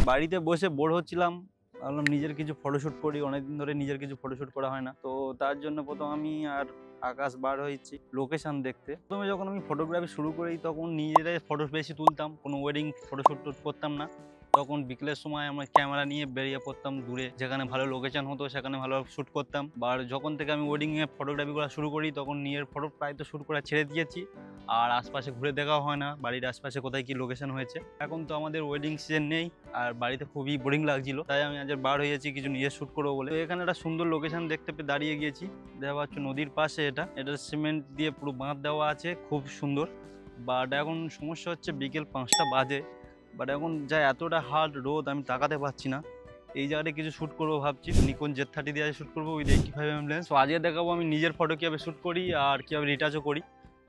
বাড়িতে বসে বোর হচ্ছিলাম, ভাবলাম নিজের কিছু ফটোশুট করি। অনেকদিন ধরে নিজের কিছু ফটোশুট করা হয় না, তো তার জন্য প্রথম আমি আর আকাশ বার হয়েছি লোকেশন দেখতে। প্রথমে যখন আমি ফটোগ্রাফি শুরু করি তখন নিজেরাই ফটো বেশি তুলতাম, কোনো ওয়েডিং ফটোশুট করতাম না। তখন বিকেলের সময় আমরা ক্যামেরা নিয়ে বেরিয়ে পড়তাম দূরে, যেখানে ভালো লোকেশন হতো সেখানে ভালো শ্যুট করতাম। বা যখন থেকে আমি ওয়েডিংয়ে ফটোগ্রাফি করা শুরু করি তখন নিজের ফটো প্রায় তো শ্যুট করা ছেড়ে দিয়েছি, আর আশপাশে ঘুরে দেখাও হয় না বাড়ির আশপাশে কোথায় কি লোকেশন হয়েছে। এখন তো আমাদের ওয়েডিং সিজন নেই, আর বাড়িতে খুবই বোরিং লাগছিল, তাই আমি আজ বার হয়েছি কিছু নিজে শ্যুট করবো বলে। তো এখানে একটা সুন্দর লোকেশন দেখতে পেয়ে দাঁড়িয়ে গিয়েছি। দেখা পাচ্ছ নদীর পাশে, এটা সিমেন্ট দিয়ে পুরো বাঁধ দেওয়া আছে, খুব সুন্দর। বাট এখন সমস্যা হচ্ছে বিকেল 5টা বাজে, বাট এখন যা এতটা হার্ড রোদ আমি তাকাতে পারছি না। এই জায়গাটায় কিছু শ্যুট করবো ভাবছি, নিকন Z30 দিয়ে শ্যুট করবো উইথ 85mm লেন্স। তো আজকে দেখাবো আমি নিজের ফটো কীভাবে শ্যুট করি আর কীভাবে রিটাচও করি।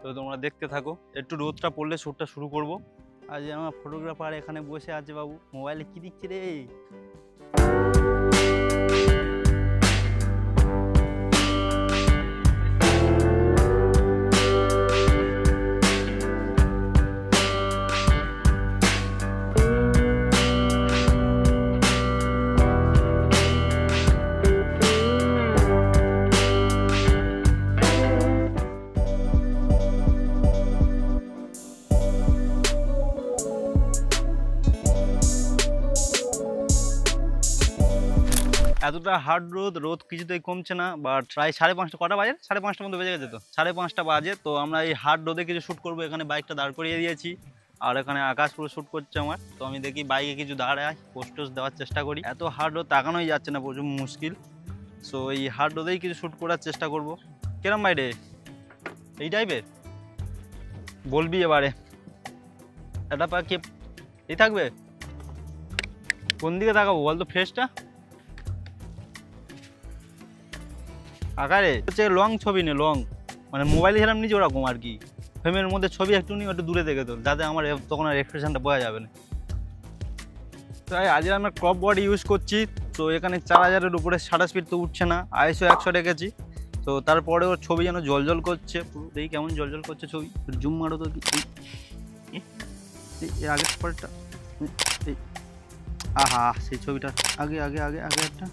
তো তোমরা দেখতে থাকো, একটু রোদটা পড়লে শ্যুটটা শুরু করব। আজ আমার ফটোগ্রাফার এখানে বসে আছে, বাবু মোবাইলে কি দিচ্ছে রে? এতটা হার্ড রোদ কিছুতেই কমছে না। বাট প্রায় 5:30, কটা বাজে? 5:30টার মধ্যে বেজে গেছে। তো 5:30টা বাজে, তো আমরা এই হার্ড রোদে কিছু শ্যুট করবো। এখানে বাইকটা দাঁড় করিয়ে দিয়েছি, আর এখানে আকাশ পুরো শ্যুট করছে আমার। তো আমি দেখি বাইকে কিছু দাঁড়ায় পোস্ট দেওয়ার চেষ্টা করি। এত হার্ড রোদ তাকানোই যাচ্ছে না, প্রচুর মুশকিল। সো এই হার্ড রোদেই কিছু শ্যুট করার চেষ্টা করব। কিরম বাইরে এই টাইপের বলবি এবারে? এটা পা কে এই থাকবে? কোন দিকে তাকাবো বল তো? ফেসটা আকারে হচ্ছে লং ছবি নে, লং মানে মোবাইলে যেরকম নিচে ওরকম আর কি। ফ্রেমের মধ্যে ছবি একটু নিয়ে একটু দূরে থেকে তোল, যাতে আমার তখন আর এক্সপ্রেশনটা বোঝা যাবে না। তাই আজ আমরা ক্রপ বডি ইউজ করছি। তো এখানে 4000-এর উপরে শাটার স্পিড তো উঠছে না, ISO 100 রেখেছি। তো তারপরে ওর ছবি যেন জল করছে পুরো। দেখি কেমন জল করছে ছবি। জুম মারো তো, এই আগের পরেরটা, আহা সেই ছবিটা আগে আগে আগে আগে একটা,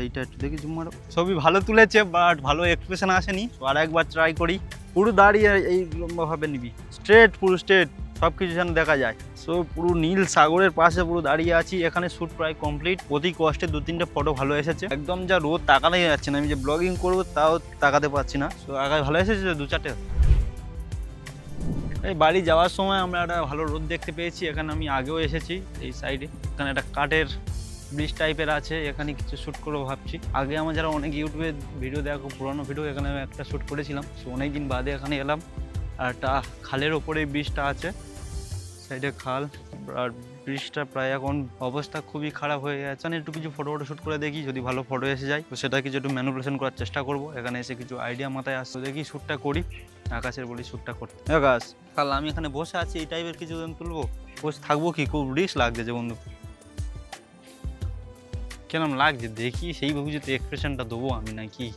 এইটা একটু দেখি জুম মারো। ছবি ভালো তুলেছে, বাট ভালো এক্সপ্রেশন আসেনি। আর একবার ট্রাই করি। পুরো দাঁড়িয়ে এই লম্বাভাবে নিবি, স্ট্রেট, পুরো স্ট্রেট, সব কিছু যেন দেখা যায়। সো পুরো নীল সাগরের পাশে পুরো দাঁড়িয়ে আছি। এখানে শ্যুট প্রায় কমপ্লিট। প্রতি কষ্টে 2-3টে ফটো ভালো এসেছে। একদম যা রোদ তাকানোই যাচ্ছে না, আমি যে ব্লগিং করবো তাও তাকাতে পারছি না। সো আগে ভালো এসেছে 2-4টে। এই বাড়ি যাওয়ার সময় আমরা একটা ভালো রোদ দেখতে পেয়েছি। এখানে আমি আগেও এসেছি এই সাইডে। এখানে একটা কাঠের ব্রিজ টাইপের আছে, এখানে কিছু শ্যুট করবো ভাবছি। আগে আমার যারা অনেক ইউটিউবে ভিডিও দেখো, পুরোনো ভিডিও, এখানে আমি একটা শ্যুট করেছিলাম। সো অনেকদিন বাদে এখানে এলাম। আর একটা খালের ওপরে ব্রিজটা আছে, সাইডে খাল। আর ব্রিজটা প্রায় এখন অবস্থা খুবই খারাপ হয়ে গেছে। একটু কিছু ফটো শ্যুট করে দেখি, যদি ভালো ফটো এসে যায় তো সেটা কিছু একটু ম্যানিপুলেশন করার চেষ্টা করবো। এখানে এসে কিছু আইডিয়া মাথায় আসছে, দেখি শ্যুটটা করি। আকাশের বলি শ্যুটটা করতে। আকাশ, কাল আমি এখানে বসে আছি, এই টাইপের কিছু তুলবো। বসে থাকবো কি, খুব রিস্ক লাগছে যে বন্ধু। কেরম লাগছে দেখি, সেইভাবে যদি এক্সপ্রেশনটা দেবো আমি নাকি।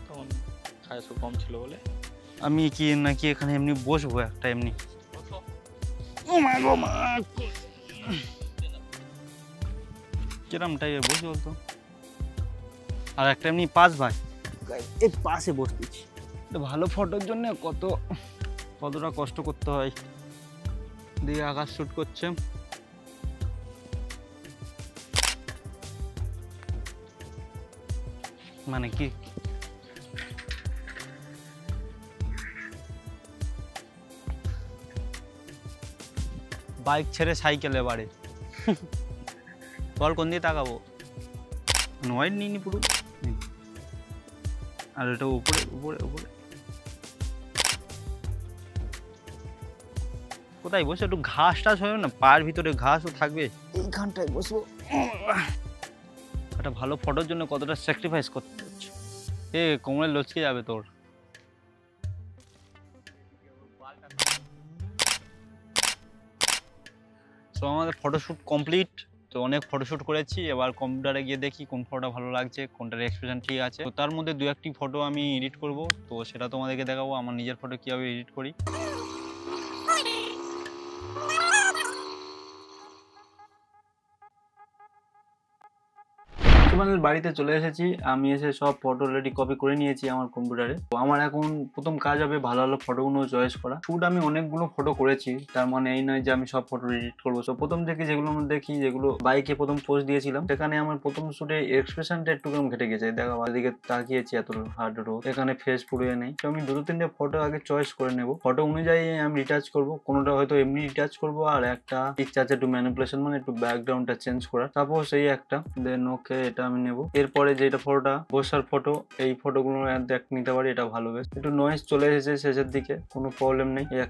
তখন খায়সও কম ছিল বলে আমি কি নাকি এখানে এমনি বসবো একটা এমনি। কিরম টাইপের বসি বলতো? আর একটা এমনি পাশ ভাই, এই পাশে বসতেছি। ভালো ফটোর জন্য কতটা কষ্ট করতে হয়। দিয়ে আকাশ শ্যুট করছে। মানে কি বাইক ছেড়ে সাইকেলে বাড়ে। বল কোন দিয়ে তাকাবো? নয় নিনি পুরো। আর এটা উপরে উপরে উপরে কোথায় বসে একটু ঘাস টাস হবে না, পায়ের ভিতরে ঘাসও থাকবে, এইখানটায় বসবো। একটা ভালো ফটোর জন্য কতটা স্যাক্রিফাইস করতে হচ্ছে। কোমরে লচকে যাবে তোর। সো আমাদের ফটোশ্যুট কমপ্লিট। তো অনেক ফটোশ্যুট করেছি, এবার কম্পিউটারে গিয়ে দেখি কোন ফটোটা ভালো লাগছে, কোনটার এক্সপ্রেশন ঠিক আছে। তো তার মধ্যে দু একটি ফটো আমি এডিট করব, তো সেটা তোমাদেরকে দেখাবো আমার নিজের ফটো কীভাবে এডিট করি। তোমাদের বাড়িতে চলে এসেছি, আমি এসে সব ফটো অলরেডি কপি করে নিয়েছি আমার কম্পিউটারে। তো আমার এখন প্রথম কাজ হবে ভালো ভালো ফটোগুলো চয়েস করা। শুট আমি অনেকগুলো ফটো করেছি, তার মানে এই নয় যে আমি সব ফটো এডিট করবো। তো প্রথম থেকে যেগুলো আমি দেখি, যেগুলো বাইকে প্রথম পোস্ট দিয়েছিলাম, সেখানে আমার প্রথম শুটে এক্সপ্রেশনটা একটু কম ঘেটে গেছে। দেখো দিকে তাকিয়েছি এত হার্ড রোড, এখানে ফেস পুড়িয়ে নেই। তো আমি দুটো তিনটে ফটো আগে চয়েস করে নেব, ফটো অনুযায়ী আমি রিটাচ করবো। কোনোটা হয়তো এমনি রিটাচ করবো, আর একটা ইচ্ছা আছে একটু ম্যানিপুলেশন, মানে একটু ব্যাকগ্রাউন্ডটা চেঞ্জ করা। সাপোজ এই একটা, দেন ওকে এটা আমি নেব। এরপরে যেটা ফটোটা বসার ফটো, এই ফটোগুলো দেখ নিতে পারি, এটা ভালো। বেশ একটু নয়েজ চলে এসেছে শেষের দিকে, কোনো প্রবলেম নেই। এই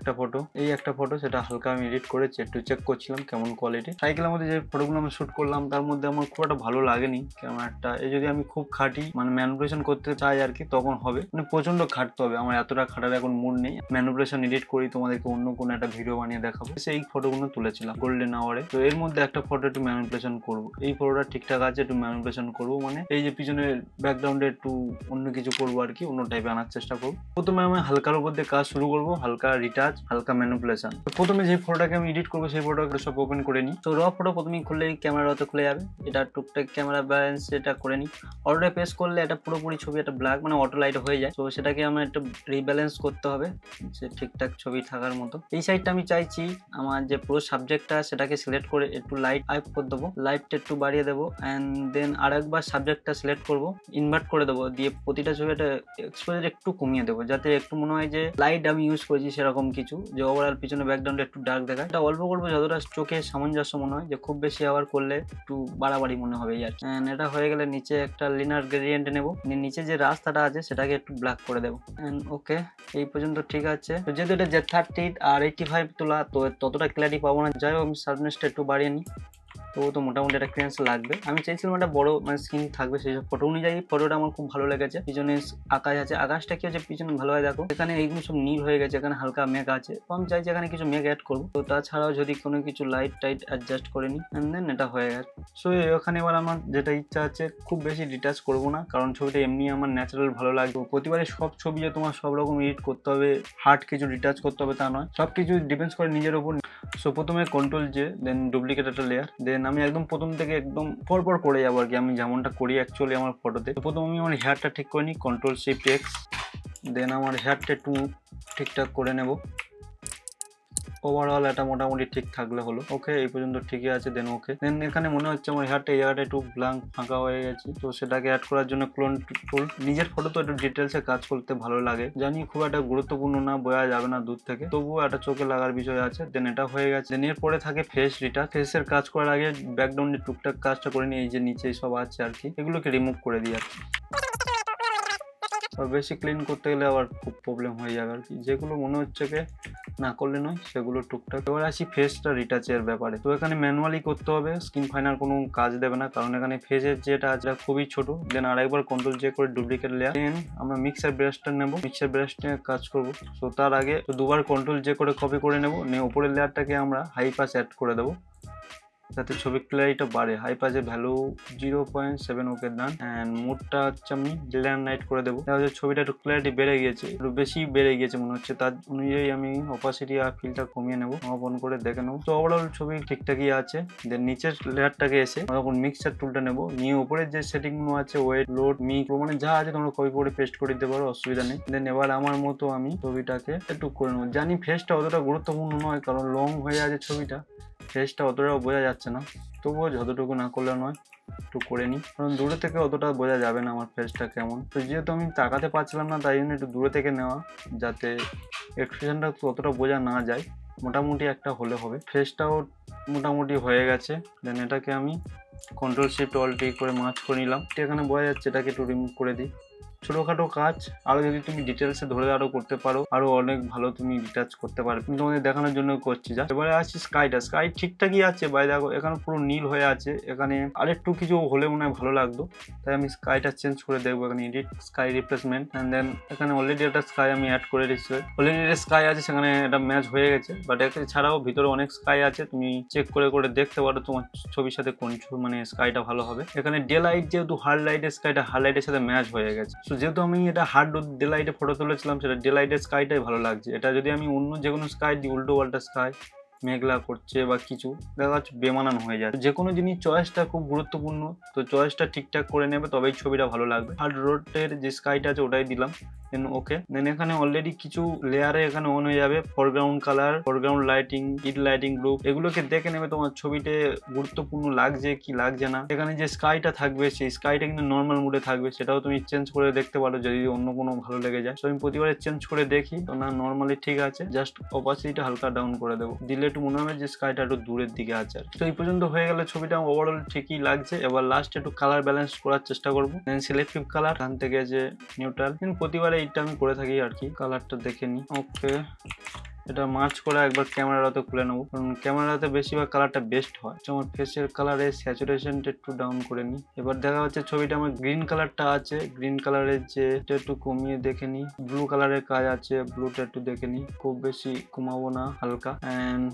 একটা ফটো, সেটা হালকা আমি এডিট করেছি, একটু চেক করছিলাম কেমন কোয়ালিটি। সাইকেলের মধ্যে যে ফটোগুলো আমি শুট করলাম, তার মধ্যে আমার খুব একটা ভালো লাগেনি কেমন একটা। এই যদি আমি খুব খাটি, মানে ম্যানিপুলেশন করতে চাই আর কি, তখন হবে, মানে প্রচন্ড খাটতে হবে। আমার এতটা খাটার এখন মুড নেই। ম্যানিপুলেশন এডিট করি, তোমাদেরকে অন্য কোনো একটা ভিডিও বানিয়ে দেখাবো। সেই ফটোগুলো তুলেছিলাম গোল্ডেন আওয়ারে। তো এর মধ্যে একটা ফটো একটু ম্যানিপুলেশন করবো। এই ফটোটা ঠিকঠাক আছে, একটু ম্যানিপুলেশন করবো, মানে এই যে পিছনে ব্যাকগ্রাউন্ডে একটু অন্য কিছু করবো আর কি, অন্য টাইপে আনার চেষ্টা করবো। প্রথমে আমি হালকার উপর দিয়ে কাজ শুরু করবো, হালকা রিটাচ, হালকা ম্যানিপুলেশন। প্রথমে যে ফটোটাকে আমি এডিট করবো, সেই ফটোটা সব ওপেন করে নিই। তো র ফটো প্রথমেই খুললেই ক্যামেরা অটো খুলে যাবে। এটা টুকটাক ক্যামেরা ব্যালেন্স এটা করে নিই। অটোটা প্রেস করলে এটা পুরোপুরি ছবি একটা ব্ল্যাক, মানে অটো লাইট হয়ে যায়। তো সেটাকে আমার একটু রিব্যালেন্স করতে হবে, যে ঠিকঠাক ছবি থাকার মতো। এই সাইডটা আমি চাইছি আমার যে পুরো সাবজেক্টটা, সেটাকে সিলেক্ট করে একটু লাইট আপ করে দেবো, লাইটটা একটু বাড়িয়ে দেবো। অ্যান্ড দেন আরেকবার সাবজেক্টটা সিলেক্ট করবো, ইনভার্ট করে দেবো, দিয়ে প্রতিটা ছবিটা এক্সপোজার একটু কমিয়ে দেবো, যাতে একটু মনে হয় যে লাইট আমি ইউজ করেছি সেরকম কিছু, যে ওভারঅল পিছনে ব্যাকগ্রাউন্ডে একটু ডার্ক দেখায়। এটা অল্প করবো যতটা চোখে সামঞ্জস্য মনে হয়, যে খুব বেশি আবার করলে একটু বাড়াবাড়ি মনে হবে আর কি। এটা হয়ে গেলে নিচে একটা লিনার গ্রেডিয়েন্ট নেবো, নিচে যে রাস্তাটা আছে সেটাকে একটু ব্ল্যাক করে দেবো। ওকে, এই পর্যন্ত ঠিক আছে। তো যেহেতু এটা Z30 আর 85 তোলা, তো ততটা ক্লিয়ারিটি পাবো না। যাই হোক, আমি শার্পনেসটা একটু বাড়িয়ে নিই। তো মোটামুটি একটা ক্লিয়ারেন্স লাগবে। আমি চাইছিলাম একটা বড় মানে স্ক্রিন থাকবে, সেই সব ফটো অনুযায়ী ফটোটা আমার খুব ভালো লেগেছে। পিছনে আকাশ আছে, আকাশটা কি হচ্ছে পিছনে ভালোভাবে দেখো, এখানে এইগুলো সব নীল হয়ে গেছে, এখানে হালকা মেঘ আছে। তো আমি চাইছি এখানে কিছু মেঘ অ্যাড করবো। তো তাছাড়াও যদি কোনো কিছু লাইট টাইট অ্যাডজাস্ট করে নিই, দেন এটা হয়ে গেছে। সো এখানে এবার আমার যেটা ইচ্ছা আছে, খুব বেশি ডিটাচ করবো না, কারণ ছবিটা এমনি আমার ন্যাচারাল ভালো লাগবে। প্রতিবারই সব ছবি যে তোমার সব রকম এডিট করতে হবে, হার্ড কিছু ডিটাচ করতে হবে তা নয়, সব কিছু ডিপেন্ডস করে নিজের উপর। সো প্রথমে কন্ট্রোল জে, দেন ডুপ্লিকেট একটা লেয়ার, দেন আমি একদম প্রথম থেকে একদম পরপর করে যাবো আর কি, আমি যেমনটা করি অ্যাকচুয়ালি আমার ফটোতে। তো প্রথমে আমি আমার হেয়ারটা ঠিক করে নিই, কন্ট্রোল শিফট এক্স, দেন আমার হেয়ারটা একটু ঠিকঠাক করে নেব। ওভারঅল এটা মোটামুটি ঠিক থাকলে হলো। ওকে, এই পর্যন্ত ঠিকই আছে। দেন ওকে, দেন এখানে মনে হচ্ছে আমার হেয়ারটা এই জায়গাটা একটু ব্ল্যাঙ্ক ফাঁকা হয়ে গেছে। তো সেটাকে অ্যাড করার জন্য ক্লোন টুল। নিজের ফটো তো একটু ডিটেলসে কাজ করতে ভালো লাগে, জানি খুব একটা গুরুত্বপূর্ণ না, বোঝা যাবে না দূর থেকে, তবুও একটা চোখে লাগার বিষয় আছে। দেন এটা হয়ে গেছে। দেন এরপরে থাকে ফেস রিটাচ। ফেসের কাজ করার আগে ব্যাকগ্রাউন্ডে টুকটাক কাজটা করে নিই, এই যে নিচে সব আছে আর কি, এগুলোকে রিমুভ করে দিই আর কি। বেশি ক্লিন করতে গেলে আবার খুব প্রবলেম হয়ে যাবে আর কি, যেগুলো মনে হচ্ছে কি না করলে নয় সেগুলো টুকটাক। এবার আসি ফেসটা রিটাচের ব্যাপারে। তো এখানে ম্যানুয়ালি করতে হবে, স্ক্রিন ফাইনার কোনো কাজ দেবে না, কারণ এখানে ফেসের যেটা আছে খুবই ছোট। দেন আরেকবার কন্ট্রোল জে করে ডুপ্লিকেট লেয়ার, দেন আমরা মিক্সার ব্রাশটা নেবো, মিক্সার ব্রাশ নিয়ে কাজ করবো। তো তার আগে দুবার কন্ট্রোল জে করে কপি করে নেবো, নিয়ে উপরের লেয়ারটাকে আমরা হাই পাস অ্যাড করে দেবো, যাতে ছবির ক্লিয়ারিটি বাড়ে। হাই পাসে ভ্যালু 0.7 ওকে ডান। অ্যান্ড মোডটা হচ্ছে আমি ডে অ্যান্ড নাইট করে দেবো। দেখা যাচ্ছে ছবিটা একটু ক্লিয়ারিটি বেড়ে গিয়েছে, একটু বেশি বেড়ে গিয়েছে মনে হচ্ছে, তার অনুযায়ী আমি অপাসিটি আর ফিলটা কমিয়ে নেবো, অন করে দেখে নেবো। তো ওভারঅল ছবি ঠিকঠাকই আছে। দেন নিচের লেয়ারটাকে এসে তখন মিক্সার টুলটা নেবো, নিয়ে উপরের যে সেটিংগুলো আছে ওয়েট, লোড, মিক, মানে যা আছে তোমরা কপি করে পেস্ট করে দিতে পারো, অসুবিধা নেই। দেন এবার আমার মতো আমি ছবিটাকে একটু করে নেবো। জানি ফেসটা অতটা গুরুত্বপূর্ণ নয়, কারণ লং হয়ে আছে ছবিটা, ফেসটা অতটাও বোঝা যাচ্ছে না, তবুও যতটুকু না করলে নয় একটু করে নিই, কারণ দূরে থেকে অতটা বোঝা যাবে না আমার ফেসটা কেমন। তো যেহেতু আমি তাকাতে পারছিলাম না, তাই জন্য একটু দূরে থেকে নেওয়া, যাতে এক্সপ্রেশনটা অতটা বোঝা না যায়, মোটামুটি একটা হলে হবে। ফেসটাও মোটামুটি হয়ে গেছে। দেন এটাকে আমি কন্ট্রোল শিফট অল টি করে মার্জ করে নিলাম, এখানে বোঝা যাচ্ছে, এটাকে একটু রিমুভ করে দিই। ছোটখাটো কাজ, আরো যদি তুমি ডিটেলসে ধরে আরো করতে পারো আরো অনেক ভালো তুমি রিটাচ করতে পারো। তুমি তোমাদের দেখানোর জন্য করছি যা। এবারে আসছি স্কাইটা। স্কাই ঠিকঠাকই আছে ভাই, দেখো এখানে পুরো নীল হয়ে আছে, এখানে আরেকটু কিছু হলে মনে হয় ভালো লাগতো, তাই আমি স্কাইটা চেঞ্জ করে দেখবো। এখানে edit sky replacement and then এখানে অলরেডি একটা স্কাই আমি অ্যাড করে দিচ্ছি। অলরেডি একটা স্কাই আছে, সেখানে এটা ম্যাচ হয়ে গেছে, বাট এছাড়াও ভিতরে অনেক স্কাই আছে, তুমি চেক করে করে দেখতে পারো তোমার ছবির সাথে কোন মানে স্কাইটা ভালো হবে। এখানে ডে লাইট যেহেতু হার্ড লাইটের স্কাইটা হার্ড লাইটের সাথে ম্যাচ হয়ে গেছে, তো যেহেতু আমি এটা হার্ড ডে লাইটে ফটো তুলেছিলাম, সেটা ডে লাইটের স্কাইটাই ভালো লাগছে। এটা যদি আমি অন্য যে কোনো স্কাই দিই, উল্টো পাল্টা স্কাই, মেঘলা করছে বা কিছু দেখা যাচ্ছে বেমানান হয়ে যায়। যে কোনো জিনিস চয়েসটা খুব গুরুত্বপূর্ণ, তো চয়েসটা ঠিকঠাক করে নেবে তবেই ছবিটা ভালো লাগবে। হার্ড রোডের যে স্কাইটা আছে ওটাই দিলাম, দেন ওকে। দেন এখানে অলরেডি কিছু লেয়ারে এখানে অন হয়ে যাবে, foreground colour, foreground lighting, heat lighting group, এগুলোকে দেখে নেবে তোমার ছবিতে গুরুত্বপূর্ণ লাগছে কি লাগছে না। এখানে যে স্কাইটা থাকবে সেই স্কাইটা কিন্তু নর্মাল মুডে থাকবে, সেটাও তুমি চেঞ্জ করে দেখতে পারো যদি অন্য কোনো ভালো লেগে যায়। তো আমি প্রতিবারে চেঞ্জ করে দেখি, তো না নর্মালি ঠিক আছে, জাস্ট অপাসিটিটা হালকা ডাউন করে দেবো, দিলে একটু মনে হবে যে স্কাইটা একটু দূরের দিকে আছে। তো এই পর্যন্ত হয়ে গেলে ছবিটা ওভারঅল ঠিকই লাগছে। এবার লাস্ট একটু কালার ব্যালেন্স করার চেষ্টা করবো, দেন সিলেক্টিভ কালার, এখান থেকে যে নিউট্রাল, প্রতিবারে এইটা আমি করে থাকি আর কি। কালারটা দেখে নিই, ওকে। এটা মার্চ করে একবার ক্যামেরাতে খুলে নেবো, কারণ ক্যামেরাতে বেশিরভাগ কালারটা বেস্ট হয়। আমার ফেসের কালারে স্যাচুরেশনটা একটু ডাউন করে নিই। এবার দেখা যাচ্ছে ছবিটা আমার গ্রিন কালারটা আছে, গ্রিন কালারের যে একটু কমিয়ে দেখে নিই। ব্লু কালারের কাজ আছে, ব্লুটা একটু দেখে নিই, খুব বেশি কমাবো না, হালকা। অ্যান্ড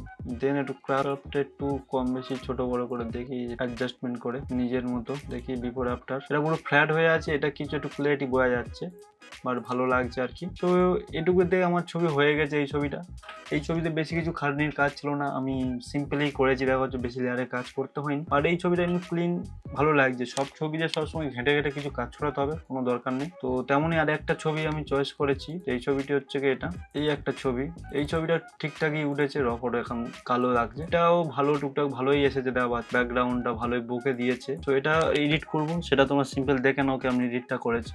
দেন একটু ক্রাফটটা একটু কম বেশি ছোট বড় করে দেখি, অ্যাডজাস্টমেন্ট করে নিজের মতো দেখি বিফোর আফটার। এটা পুরো ফ্ল্যাট হয়ে আছে, এটা কিছু একটু ক্লিয়ারিটি বোঝা যাচ্ছে, বাট ভালো লাগছে আর কি। তো এটুকুতে আমার ছবি হয়ে গেছে। এই ছবিতে বেশি কিছু খাটনির কাজ ছিল না, আমি সিম্পলি করেছি, দেখা যাচ্ছে বেশি লেয়ারে কাজ করতে হয়নি। আর এই ছবিটা এমনি ক্লিন ভালো লাগছে। সব ছবিতে সবসময় ঘেঁটে ঘেঁটে কিছু কাজ করাতে হবে, কোনো দরকার নেই। তো তেমনই আর একটা ছবি আমি চয়েস করেছি, এই ছবিটি হচ্ছে কি এটা, এই একটা ছবি। এই ছবিটা ঠিকঠাকই উঠেছে, রফট এখন কালো লাগছে, এটাও ভালো, টুকটাক ভালোই এসেছে, দেখা ব্যাকগ্রাউন্ডটা ভালোই বকে দিয়েছে। তো এটা এডিট করবো, সেটা তোমার সিম্পল দেখে নাও আমি এডিটটা করেছি।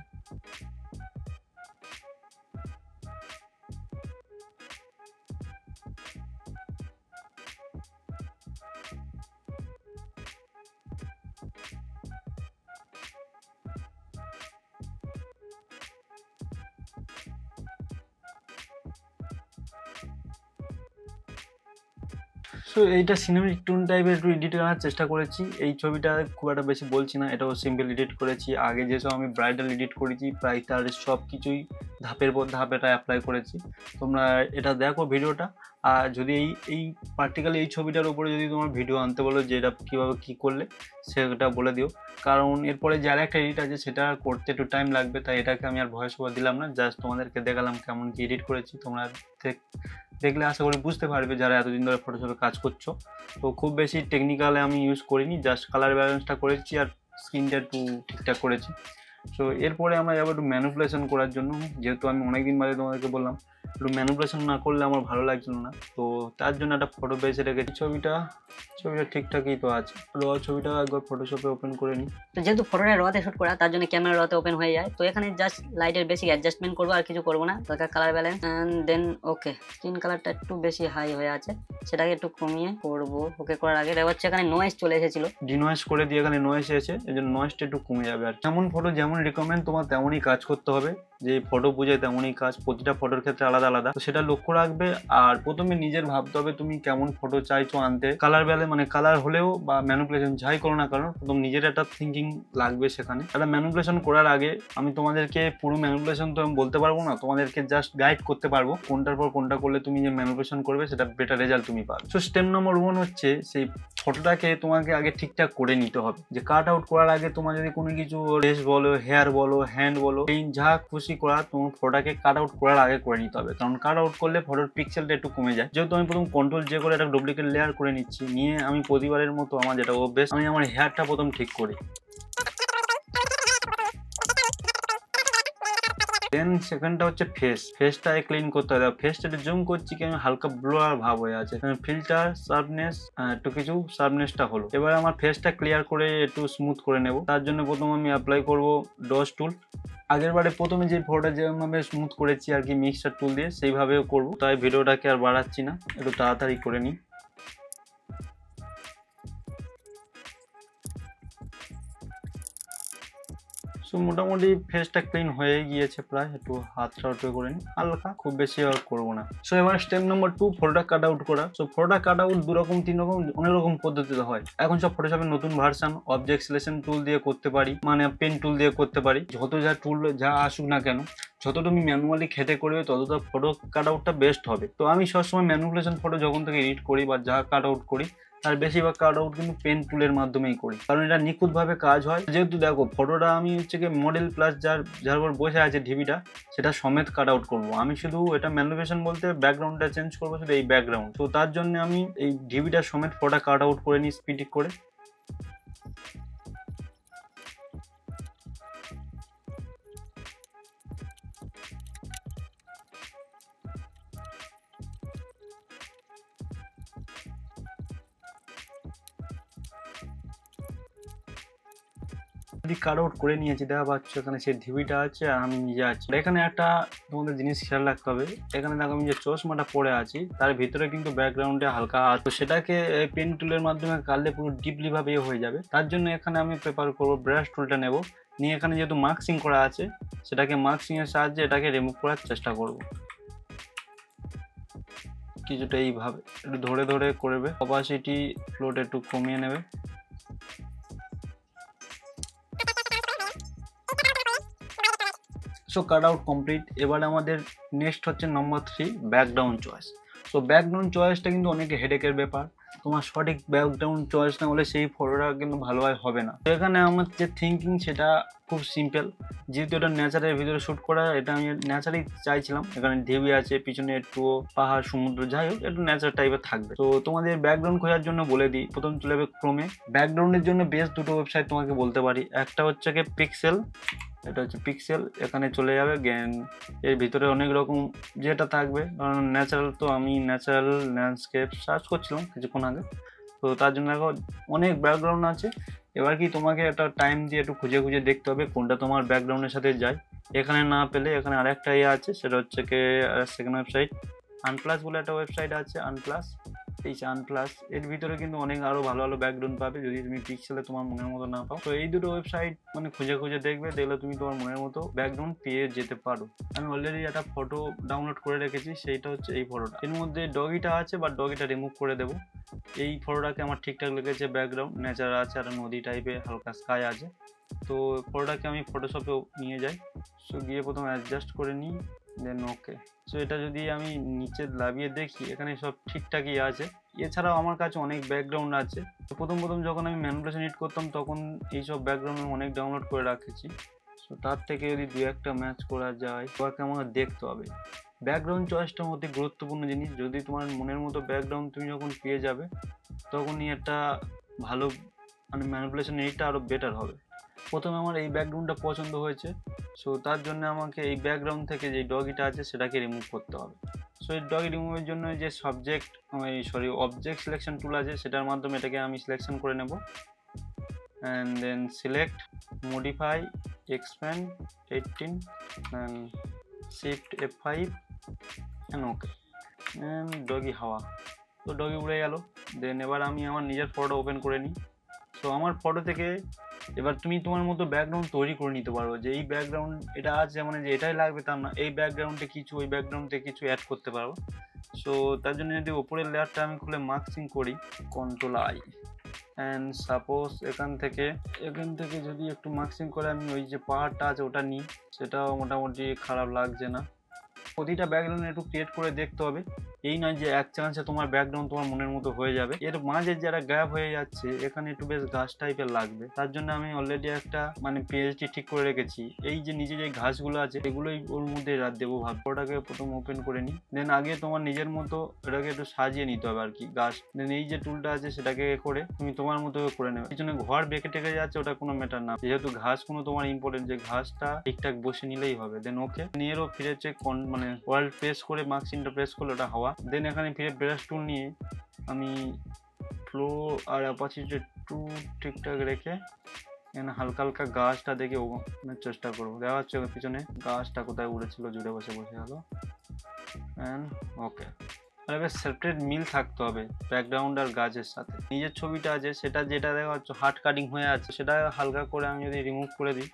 সো এইটা সিনেমেটিক টোন টাইপের একটু এডিট করার চেষ্টা করেছি। এই ছবিটা খুব একটা বেশি বলছি না, এটাও সিম্পল এডিট করেছি। আগে যেসব আমি ব্রাইডাল এডিট করেছি প্রায় তার সব কিছুই ধাপের পর ধাপ এটা অ্যাপ্লাই করেছি। তোমরা এটা দেখো ভিডিওটা, আর যদি এই পার্টিকুলার এই ছবিটার উপরে যদি তোমার ভিডিও আনতে বলো যে এটা কীভাবে কী করলে, সেটা বলে দিও। কারণ এরপরে যে আরেকটা এডিট আছে সেটা করতে একটু টাইম লাগবে, তাই এটাকে আমি আর ভয়েস ওভার দিলাম না, জাস্ট তোমাদেরকে দেখালাম কেমন কি এডিট করেছি। তোমরা দেখলে আশা করি বুঝতে পারবে যারা এতদিন ধরে ফটোশপে কাজ করছো। তো খুব বেশি টেকনিক্যালে আমি ইউজ করিনি, জাস্ট কালার ব্যালেন্সটা করেছি আর স্ক্রিনটা একটু ঠিকঠাক করেছি। সো এরপরে আমরা যাবো একটু ম্যানিপুলেশন করার জন্য, যেহেতু আমি অনেকদিন বাদে তোমাদেরকে বললাম একটু ম্যানিপুলেশন না করলে আমার ভালো লাগছিল না, তো তার জন্য একটা ফটো পেয়েছে রেখেছি। ছবিটা ঠিকঠাকই তো আছে। ছবিটা একবার ফটোশপে ওপেন করে নিই। তো যেহেতু ফটোটা রতে শুট করা, তার জন্য ক্যামেরা রতে ওপেন হয়ে যায়। তো এখানে জাস্ট লাইটের বেসিক অ্যাডজাস্টমেন্ট করবো, আর কিছু করবো না। দরকার কালার ব্যালেন্স, দেন ওকে। স্কিন কালারটা একটু বেশি হাই হয়ে আছে, সেটাকে একটু কমিয়ে করবো। ওকে করার আগে দেখা যাচ্ছে এখানে নয়েজ চলে এসেছিল, ডিনয়েজ করে দিয়ে এখানে নয়েজ এসেছে, এই জন্য নয়েজটা একটু কমে যাবে। আর যেমন ফটো যেমন রিকমেন্ড তোমার তেমনই কাজ করতে হবে, যে ফটো বুঝে তেমনই কাজ, প্রতিটা ফটোর ক্ষেত্রে আলাদা আলাদা, তো সেটা লক্ষ্য রাখবে। আর প্রথমে নিজের ভাবতে হবে তুমি কেমন ফটো চাইছো আনতে। কালার ব্যালেন্স মানে কালার হলেও বা ম্যানিপুলেশন যাই করো না কারণ প্রথম নিজের একটা থিঙ্কিং লাগবে সেখানে। একটা ম্যানিপুলেশন করার আগে আমি তোমাদেরকে পুরো ম্যানিপুলেশন তো আমি বলতে পারবো না, তোমাদেরকে জাস্ট গাইড করতে পারবো কোনটার পর কোনটা করলে তুমি যে ম্যানিপুলেশন করবে সেটা বেটার রেজাল্ট তুমি পাবে। সো স্টেপ নম্বর 1 হচ্ছে সেই ফটোটাকে তোমাকে আগে ঠিকঠাক করে নিতে হবে। যে কাট আউট করার আগে তোমার যদি কোনো কিছু ড্রেস বলো, হেয়ার বলো, হ্যান্ড বলো, এই যা খুশি করা তোমার ফটোটাকে কাট আউট করার আগে করে নিতে হবে, কারণ কাট আউট করলে ফটোর পিক্সেলটা একটু কমে যায়। যেহেতু আমি প্রথম কন্ট্রোল যে করে একটা ডুপ্লিকেট লেয়ার করে নিচ্ছি, নিয়ে আমি প্রতিবারের মতো আমার যেটা অভ্যেস, আমি আমার হেয়ারটা প্রথম ঠিক করি। দেন সেকেন্ডটা হচ্ছে ফেসটা ক্লিন করতে হবে। ফেসটা একটু জুম করছি কি আমি হালকা ব্লার ভাব হয়ে আছে, ফিল্টার শার্পনেস একটু কিছু শার্পনেসটা হলো। এবার আমার ফেসটা ক্লিয়ার করে একটু স্মুথ করে নেব, তার জন্য প্রথম আমি অ্যাপ্লাই করব ডস টুল। আগের বারে প্রথমে যে ফটোটা যেভাবে স্মুথ করেছি আর কি মিক্সচার টুল দিয়ে, সেইভাবেও করব, তাই ভিডিওটাকে আর বাড়াচ্ছি না, একটু তাড়াতাড়ি করে নিই। সো সো মোটামুটি ফেসটা ক্লিন হয়ে গিয়েছে প্রায়, একটু হাতটা একটু করে নিই হালকা, খুব বেশি আর করবো না। সো এবার স্টেপ নাম্বার 2, ফটোটা কাট আউট করা। সো ফটোটা কাট আউট 2 রকম 3 রকম অনেক রকম পদ্ধতিতে হয়। এখন সব ফটোশপের নতুন ভার্সন অবজেক্ট সিলেকশন টুল দিয়ে করতে পারি, মানে পেন টুল দিয়ে করতে পারি। যত যা টুল যা আসুক না কেন, যত তুমি ম্যানুয়ালি খেতে করবে ততটা ফটো কাট আউটটা বেস্ট হবে। তো আমি সবসময় ম্যানুপুলেশন ফটো যখন থেকে এডিট করি বা যা কাট আউট করি, আর বেশিরভাগ কাট আউট কিন্তু পেন টুলের মাধ্যমেই করি, কারণ এটা নিখুঁতভাবে কাজ হয়। যেহেতু দেখো ফটোটা আমি হচ্ছে কি মডেল প্লাস যার উপর বসে আছে ঢিবিটা, সেটা সমেত কাট আউট করবো। আমি শুধু এটা ম্যানুপুলেশন বলতে ব্যাকগ্রাউন্ডটা চেঞ্জ করবো, শুধু এই ব্যাকগ্রাউন্ড। তো তার জন্য আমি এই ঢিবিটা সমেত ফটোটা কাট আউট করে নিই স্পিড করে। যদি কাট আউট করে নিয়েছি, দেখা পাচ্ছ এখানে সেই ঢিবিটা আছে আর আমি নিজে আছি। এখানে একটা তোমাদের জিনিস খেয়াল রাখতে হবে, এখানে দেখো আমি যে চশমাটা পরে আছি তার ভিতরে কিন্তু ব্যাকগ্রাউন্ডে হালকা তো সেটাকে পেন টুলের মাধ্যমে কাটলে পুরো ডিপলি ভাবে হয়ে যাবে। তার জন্য এখানে আমি প্রেফার করবো ব্রাশ টুলটা নেব, নিয়ে এখানে যেহেতু মার্কসিং করা আছে সেটাকে মার্কসিং এর সাহায্যে এটাকে রিমুভ করার চেষ্টা করব। কিছুটা এইভাবে একটু ধরে ধরে করবে, অপাসিটি ফ্লোট একটু কমিয়ে নেবে। So cut out complete. এবার আমাদের নেক্সট হচ্ছে নম্বর 3, ব্যাকগ্রাউন্ড চয়েস। সো ব্যাকগ্রাউন্ড চয়েসটা কিন্তু অনেক হেডেকের ব্যাপার, তোমার সঠিক ব্যাকগ্রাউন্ড চয়েস না হলে সেই ফটোটা কিন্তু ভালোভাবে হবে না। তো এখানে আমার যে থিঙ্কিং সেটা খুব সিম্পল, যেহেতু এটা নেচারের ভিতরে শ্যুট করা, এটা আমি ন্যাচারালি চাইছিলাম। এখানে ঢিবি আছে, পিছনে একটু পাহাড় সমুদ্র, যাই হোক একটু ন্যাচারাল টাইপের থাকবে। তো তোমাদের ব্যাকগ্রাউন্ড খোঁজার জন্য বলে দিই, প্রথম চলে যাবে ক্রোমে। ব্যাকগ্রাউন্ডের জন্য বেস্ট দুটো ওয়েবসাইট তোমাকে বলতে পারি, একটা হচ্ছে কি পিক্সেল, এটা হচ্ছে পিক্সেল। এখানে চলে যাবে জ্ঞান, এর ভিতরে অনেক রকম যেটা থাকবে, কারণ ন্যাচারাল, তো আমি ন্যাচারাল ল্যান্ডস্কেপ সার্চ করছিলাম কিছুক্ষণ আগে, তো তার জন্য দেখো অনেক ব্যাকগ্রাউন্ড আছে। এবার কি তোমাকে একটা টাইম দিয়ে একটু খুঁজে খুঁজে দেখতে হবে কোনটা তোমার ব্যাকগ্রাউন্ডের সাথে যায়। এখানে না পেলে এখানে আরেকটা ইয়ে আছে, সেটা হচ্ছে কি সেকেন্ড ওয়েবসাইট আনপ্লাস বলে একটা ওয়েবসাইট আছে, আনপ্লাস। এই আনপ্লাস এর ভিতরে কিন্তু অনেক আরো ভালো ভালো ব্যাকগ্রাউন্ড পাবে যদি তুমি পিক্সেলে তোমার মনের মতো না পাও। তো এই দুটো ওয়েবসাইট মানে খুঁজে খুঁজে দেখবে, দেখলে তুমি তোমার মনের মতো ব্যাকগ্রাউন্ড পেয়ে যেতে পারো। আমি অলরেডি একটা ফটো ডাউনলোড করে রেখেছি, সেইটা হচ্ছে এই ফটোটা। এর মধ্যে ডগিটা আছে, বা ডগিটা রিমুভ করে দেবো। এই ফটোটাকে আমার ঠিকঠাক লেগেছে, ব্যাকগ্রাউন্ড নেচার আছে আর নদী টাইপের হালকা স্কাই আছে। তো ফটোটাকে আমি ফটোশপে নিয়ে যাই। সো গিয়ে প্রথমে অ্যাডজাস্ট করে নিই, দেন ওকে। সো এটা যদি আমি নিচে লাভিয়ে দেখি, এখানে সব ঠিকঠাকই আছে। এছাড়াও আমার কাছে অনেক ব্যাকগ্রাউন্ড আছে। তো প্রথম যখন আমি ম্যানুপুলেশন এডিট করতাম তখন এইসব ব্যাকগ্রাউন্ড আমি অনেক ডাউনলোড করে রাখেছি। সো তার থেকে যদি দু একটা ম্যাচ করা যায়, তোমাকে আমাকে দেখতে হবে। ব্যাকগ্রাউন্ড চয়েসটার মধ্যে গুরুত্বপূর্ণ জিনিস, যদি তোমার মনের মতো ব্যাকগ্রাউন্ড তুমি যখন পেয়ে যাবে, তখনই একটা ভালো মানে ম্যানুপুলেশন এডিটটা আরও বেটার হবে। প্রথমে আমার এই ব্যাকগ্রাউন্ডটা পছন্দ হয়েছে, সো তার জন্য আমাকে এই ব্যাকগ্রাউন্ড থেকে যে ডগিটা আছে সেটাকে রিমুভ করতে হবে। সো এই ডগি রিমুভের জন্য যে অবজেক্ট সিলেকশন টুল আছে, সেটার মাধ্যমে এটাকে আমি সিলেকশন করে নেব। And then select, modify, expand 18 and shift F5 and okay. And ডগি হাওয়া, তো ডগি উড়ে গেল। দেন এবার আমি আমার নিজের ফটো ওপেন করে নিই। তো আমার ফটো থেকে এবার তুমি তোমার মতো ব্যাকগ্রাউন্ড তৈরি করে নিতে পারো, যে এই ব্যাকগ্রাউন্ড এটা আছে মানে যে এটাই লাগবে তার না, এই ব্যাকগ্রাউন্ডে কিছু ওই ব্যাকগ্রাউন্ডে কিছু অ্যাড করতে পারো। সো তার জন্য যদি ওপরের লেয়ারটা আমি খুলে মার্কসিং করি, Ctrl+I, অ্যান্ড সাপোজ এখান থেকে যদি একটু মার্কসিং করে আমি ওই যে পাহাড়টা আছে ওটা নিই, সেটাও মোটামুটি খারাপ লাগছে না। প্রতিটা ব্যাকগ্রাউন্ড একটু ক্রিয়েট করে দেখতে হবে, এই নয় যে এক চান্সে তোমার ব্যাকগ্রাউন্ড তোমার মনের মতো হয়ে যাবে। এর মাঝে যারা গ্যাপ হয়ে যাচ্ছে, এখানে একটু বেশ ঘাস টাইপের লাগবে। তার জন্য আমি অলরেডি একটা মানে পিএইচডি ঠিক করে রেখেছি, এই যে নিচে যে ঘাসগুলো আছে এগুলোই ওর মধ্যে রাত দেবো ভাব। ওটাকে প্রথম ওপেন করে নিই, দেন আগে তোমার নিজের মতো এটাকে একটু সাজিয়ে নিতে হবে আর কি ঘাস। দেন এই যে টুলটা আছে সেটাকে করে তুমি তোমার মতো করে নেবে। পিছনে ঘর বেঁকে টেকে যাচ্ছে ওটা কোনো ম্যাটার না, যেহেতু ঘাস কোনো তোমার ইম্পর্টেন্ট, যে ঘাসটা ঠিকঠাক বসে নিলেই হবে। দেন ওকে, নিয়েরও ফিরেছে মানে ওয়ার্ল্ড প্রেস করে মার্কসিংটা প্রেস করলে ওটা হাওয়া। দেন এখানে ফিরে ব্রাশ টুল নিয়ে আমি ফ্লো আর অ্যাপাসিটি একটু ঠিকঠাক রেখে এখানে হালকা হালকা গাছটা দেখে ওখানে চেষ্টা করবো। দেখা যাচ্ছে পিছনে গাছটা কোথায় উড়েছিল, জুড়ে বসে গেল। অ্যান্ড ওকে, আর এবার সেপারেট মিল থাকতে হবে ব্যাকগ্রাউন্ড আর গাছের সাথে। নিজের ছবিটা আছে সেটা যেটা দেখা যাচ্ছে হার্ড কাটিং হয়ে আছে, সেটা হালকা করে আমি যদি রিমুভ করে দিই,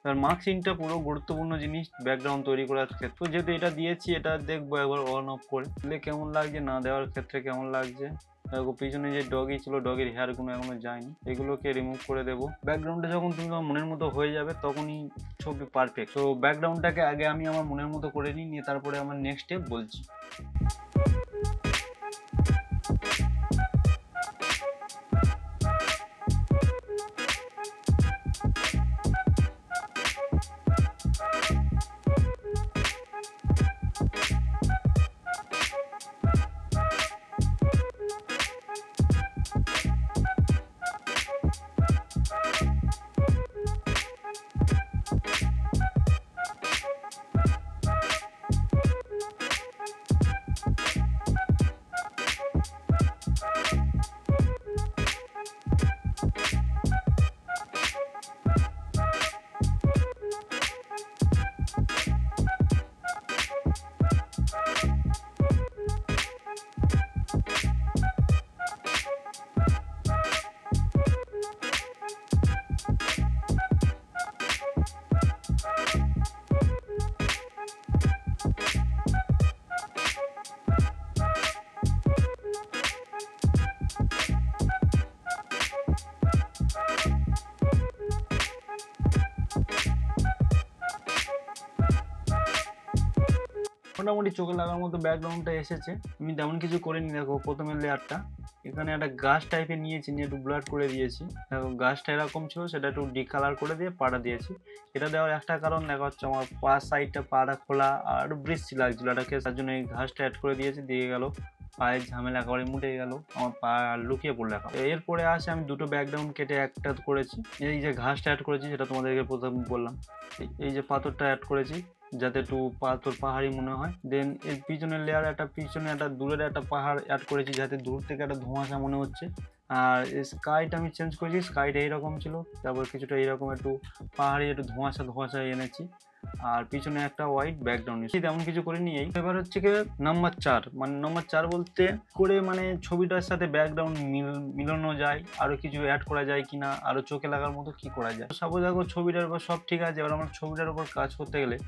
এবার মার্ক সিনটা পুরো গুরুত্বপূর্ণ জিনিস ব্যাকগ্রাউন্ড তৈরি করার ক্ষেত্রে। যেহেতু এটা দিয়েছি, এটা দেখবো একবার অন অফ করে দিলে কেমন লাগছে, না দেওয়ার ক্ষেত্রে কেমন লাগছে। দেখো পিছনে যে ডগি ছিল, ডগের হেয়ারগুলো এখনো যায়নি, এগুলোকে রিমুভ করে দেবো। ব্যাকগ্রাউন্ডে যখন তুমি তোমার মনের মতো হয়ে যাবে তখনই ছবি পারফেক্ট। তো ব্যাকগ্রাউন্ডটাকে আগে আমি আমার মনের মতো করে নিয়ে তারপরে আমার নেক্সট স্টেপ বলছি। মোটামুটি চোখে লাগার মতো ব্যাকগ্রাউন্ডটা এসেছে। আমি তেমন কিছু করিনি। দেখো প্রথমের লেয়ারটা এখানে একটা গাছ টাইপের নিয়েছি, নিয়ে একটু ব্লার করে দিয়েছি। দেখো গাছটা এরকম ছিল, সেটা একটু ডিকালার করে দিয়ে পাটা দিয়েছি। এটা দেওয়ার একটা কারণ দেখা হচ্ছে আমার পা সাইডটা পাটা খোলা আর বৃষ্টি লাগছিল এটাকে, তার জন্য এই ঘাসটা অ্যাড করে দিয়েছি। দিয়ে গেল পায়ের ঝামেলা একেবারে মুটে গেল, আমার পা লুকিয়ে পড়লো। এরপরে আসে আমি দুটো ব্যাকগ্রাউন্ড কেটে একটা করেছি। এই যে ঘাসটা অ্যাড করেছি সেটা তোমাদেরকে প্রথম বললাম। এই যে পাথরটা অ্যাড করেছি যাতে একটু পাথর পাহাড়ি মনে হয়। দেন এর পিছনের লেয়ার একটা, পিছনে একটা দূরের একটা পাহাড় অ্যাড করেছি যাতে দূর থেকে একটা ধোঁয়াশা মনে হচ্ছে। আর স্কাইটা আমি চেঞ্জ করেছি, স্কাইটা এইরকম ছিল, তারপর কিছুটা এইরকম একটু পাহাড়ি একটু ধোঁয়াশা এনেছি। আর পিছনে একটা হোয়াইট ব্যাকগ্রাউন্ড, তেমন কিছু করিনি। এই এবার হচ্ছে কি নাম্বার 4, মানে নাম্বার 4 বলতে করে মানে ছবিটার সাথে ব্যাকগ্রাউন্ড মিলানো যায়, আরো কিছু অ্যাড করা যায় কিনা, আরো চোখে লাগার মতো কি করা যায়। সাপোজ দেখো ছবিটার উপর সব ঠিক আছে, এবার আমার ছবিটার উপর কাজ করতে গেলে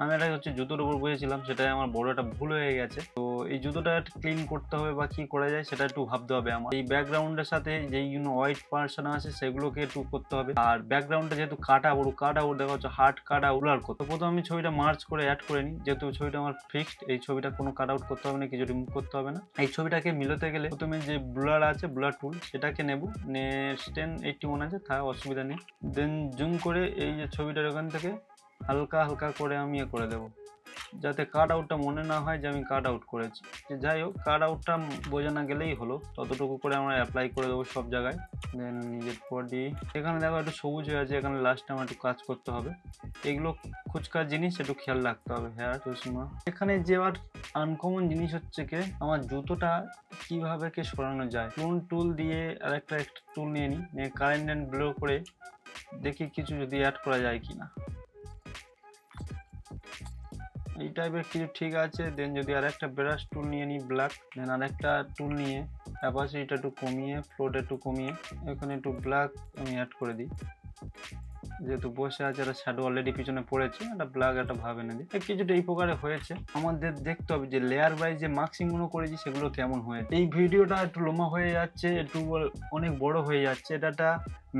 আমি এটা হচ্ছে জুতোর উপর বসেছিলাম, সেটাই আমার বড় একটা ভুল হয়ে গেছে। তো এই জুতোটা একটু ক্লিন করতে হবে বা কি করা যায় সেটা একটু ভাবতে হবে আমার। এই ব্যাকগ্রাউন্ডের সাথে যেই হোয়াইট পার্সন আছে সেগুলোকে একটু করতে হবে। আর ব্যাকগ্রাউন্ডটা যেহেতু কাট আউট দেখা হচ্ছে হার্ড কাট আউট করতে, প্রথমে আমি ছবিটা মার্চ করে অ্যাড করে নিই। যেহেতু ছবিটা আমার ফিক্সড, এই ছবিটা কোনো কাট আউট করতে হবে না, কিছু রিমুভ করতে হবে না। এই ছবিটাকে মিলাতে গেলে প্রথমে যে ব্লার আছে, ব্লার টুল সেটাকে নেব, 1080 আছে, তা অসুবিধা নেই। দেন জুম করে এই যে ছবিটার ওখান থেকে হালকা হালকা করে আমি করে দেবো, যাতে কাট আউটটা মনে না হয় যে আমি কাট আউট করেছি। যাই হোক, কাট আউটটা বোঝা না গেলেই হলো, ততটুকু করে আমরা অ্যাপ্লাই করে দেবো সব জায়গায়। দেন নিজের বডি এখানে দেখো একটু সবুজ হয়ে আছে, এখানে লাস্টে আমার একটু কাজ করতে হবে। এগুলো খুচকার জিনিস, একটু খেয়াল রাখতে হবে। হেয়ার চশমা এখানে যে আর আনকমন জিনিস হচ্ছে কি আমার জুতোটা কিভাবে কে সরানো যায়। টুল দিয়ে আর একটা টুল নিয়ে নিই, নিয়ে কারেন্ট অ্যান্ড ব্লো করে দেখি কিছু যদি অ্যাড করা যায় কিনা। এই টাইপের কিছু ঠিক আছে। দেন যদি আর একটা ব্রাশ টুল নিয়ে নিই ব্ল্যাক, দেন আর একটা টুল নিয়ে অ্যাপাসিটিটা একটু কমিয়ে, ফ্লোটা একটু কমিয়ে এখানে একটু ব্ল্যাক আমি অ্যাড করে দিই। যেহেতু বসে আছে, একটা শ্যাডো অলরেডি পিছনে পড়েছে, একটা ব্ল্যাক একটা ভাব এনে দিই। কিছুটা এই প্রকারে হয়েছে। আমাদের দেখতে হবে যে লেয়ার ওয়াইজ যে মার্কসিংগুলো করেছি সেগুলো কেমন হয়েছে। এই ভিডিওটা একটু লম্বা হয়ে যাচ্ছে, একটু অনেক বড় হয়ে যাচ্ছে, এটা একটা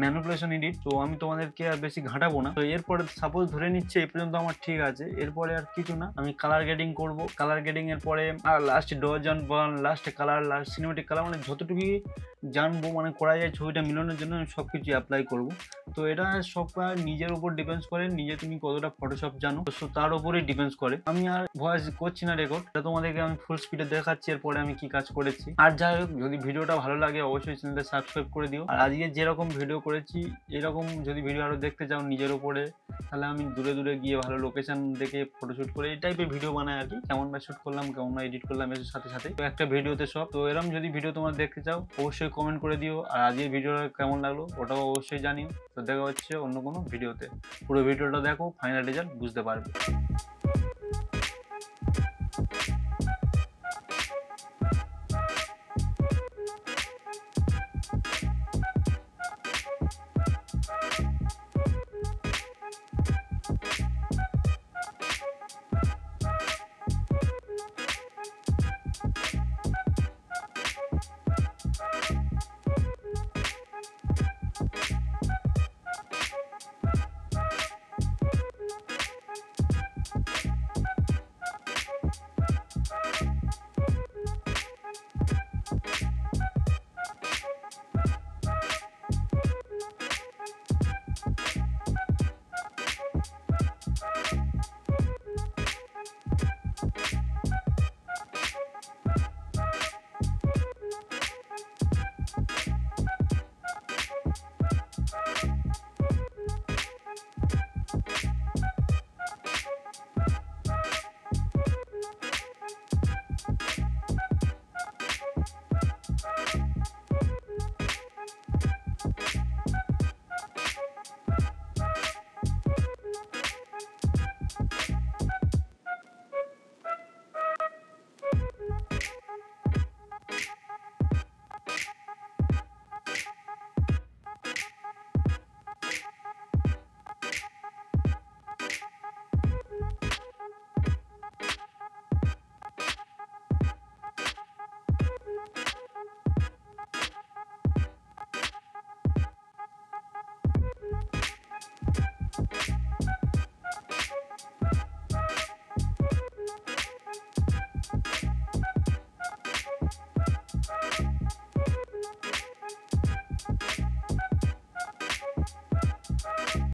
ম্যানিপুলেশন এডিট, তো আমি তোমাদেরকে আর বেশি ঘাটাবো না। তো এরপরে সাপোজ ধরে নিচ্ছে এই পর্যন্ত আমার ঠিক আছে, এরপরে আর কিছু না, আমি কালার গ্রেডিং করব। কালার গ্রেডিং এর পরে আর লাস্ট ডজন বার্ন, লাস্টে কালার, লাস্ট সিনেমেটিক কালার, মানে যতটুকু জানবো মানে করা যায় ছবিটা মিলানোর জন্য আমি সব কিছু অ্যাপ্লাই করব। তো এটা সব নিজের উপর ডিপেন্ডস করে, নিজে তুমি কতটা ফটোশপ জানো তো তার উপরেই ডিপেন্ডস করে। আমি আর ভয়েস করছি না রেকর্ড, এটা তোমাদেরকে আমি ফুল স্পিডে দেখাচ্ছি এরপরে আমি কি কাজ করেছি। আর যাই হোক, যদি ভিডিওটা ভালো লাগে অবশ্যই চ্যানেলটা সাবস্ক্রাইব করে দিও। আর আজকে যেরকম ভিডিও করেছি এরকম যদি ভিডিও আরো দেখতে চাও নিজের উপরে, তাহলে আমি দূরে দূরে গিয়ে ভালো লোকেশন দেখে ফটোশুট করে এই টাইপের ভিডিও বানাই আর কি। কেমন বা শুট করলাম, কেমন বা এডিট করলাম, এর সাথে সাথে তো একটা ভিডিওতে সব। তো এরকম যদি ভিডিও তোমরা দেখতে চাও অবশ্যই কমেন্ট করে দিও। আর আজকের ভিডিওটা কেমন লাগলো ওটাও অবশ্যই জানিও। তো দেখা হচ্ছে অন্য কোনো ভিডিওতে, পুরো ভিডিওটা দেখো, ফাইনাল রেজাল্ট বুঝতে পারবে।